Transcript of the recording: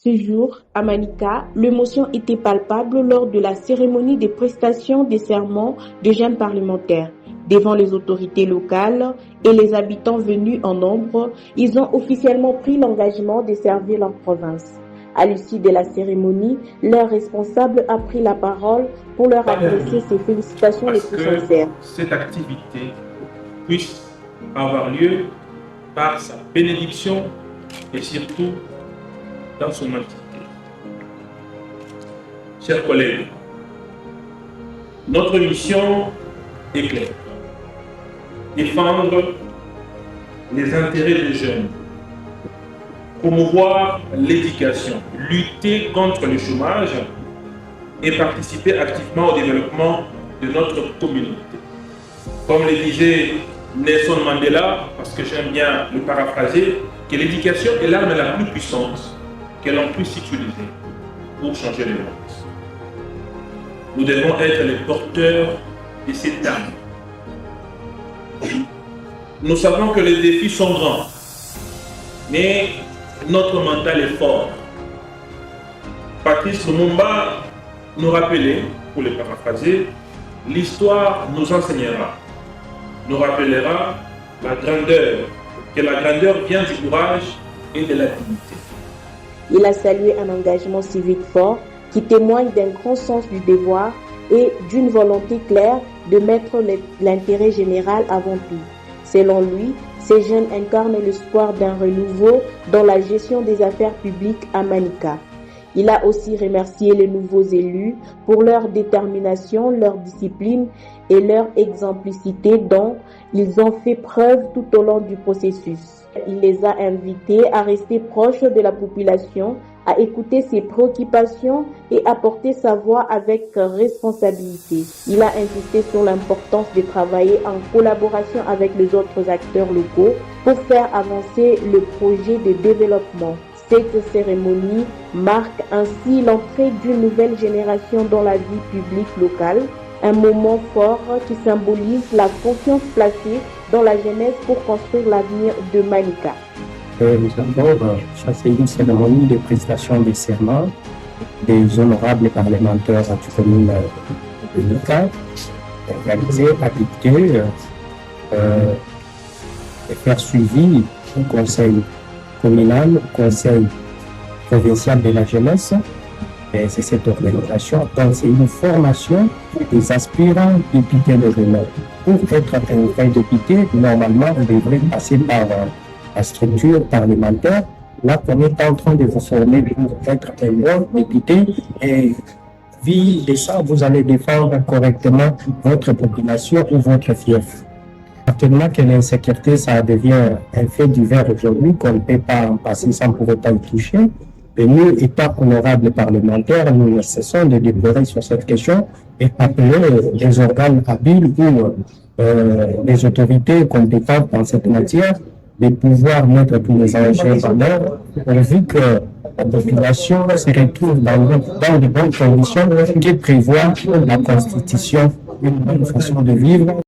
Ce jour, à Manica, l'émotion était palpable lors de la cérémonie des prestations des serments de jeunes parlementaires. Devant les autorités locales et les habitants venus en nombre, ils ont officiellement pris l'engagement de servir leur province. À l'issue de la cérémonie, leur responsable a pris la parole pour leur adresser ses félicitations les plus sincères. Cette activité puisse avoir lieu par sa bénédiction et surtout dans son entité. Chers collègues, notre mission est claire. Défendre les intérêts des jeunes, promouvoir l'éducation, lutter contre le chômage et participer activement au développement de notre communauté. Comme le disait Nelson Mandela, parce que j'aime bien le paraphraser, que l'éducation est l'arme la plus puissante que l'on puisse utiliser pour changer le monde. Nous devons être les porteurs de cette arme. Nous savons que les défis sont grands, mais notre mental est fort. Patrice Lumumba nous rappelait, pour le paraphraser, l'histoire nous enseignera, nous rappellera la grandeur, que la grandeur vient du courage et de la dignité. Il a salué un engagement civique fort qui témoigne d'un grand sens du devoir et d'une volonté claire de mettre l'intérêt général avant tout. Selon lui, ces jeunes incarnent l'espoir d'un renouveau dans la gestion des affaires publiques à Manica. Il a aussi remercié les nouveaux élus pour leur détermination, leur discipline et leur exemplicité dont ils ont fait preuve tout au long du processus. Il les a invités à rester proches de la population, à écouter ses préoccupations et à porter sa voix avec responsabilité. Il a insisté sur l'importance de travailler en collaboration avec les autres acteurs locaux pour faire avancer le projet de développement. Cette cérémonie marque ainsi l'entrée d'une nouvelle génération dans la vie publique locale, un moment fort qui symbolise la confiance placée dans la jeunesse pour construire l'avenir de Manica. Ça c'est une cérémonie de prestation des serments des honorables parlementaires du commune de Manica, réalisée à dictée et faire suivi au conseil communal, au conseil provincial de la jeunesse. Et c'est cette organisation. Donc c'est une formation des aspirants députés régionaux. Pour être un vrai député, normalement, on devrait passer par la structure parlementaire. Là, on est en train de vous former pour être un bon député et vu de ça, vous allez défendre correctement votre population ou votre fief. Actuellement que l'insécurité, ça devient un fait divers aujourd'hui, qu'on ne peut pas en passer sans pour autant y toucher. Et nous, étant honorables parlementaires, nous ne cessons de déplorer sur cette question et appeler les organes habiles ou les autorités compétentes dans cette matière de pouvoir mettre tous les enjeux en œuvre, pourvu que la population se retrouve dans de bonnes conditions qui prévoient la Constitution, une bonne façon de vivre.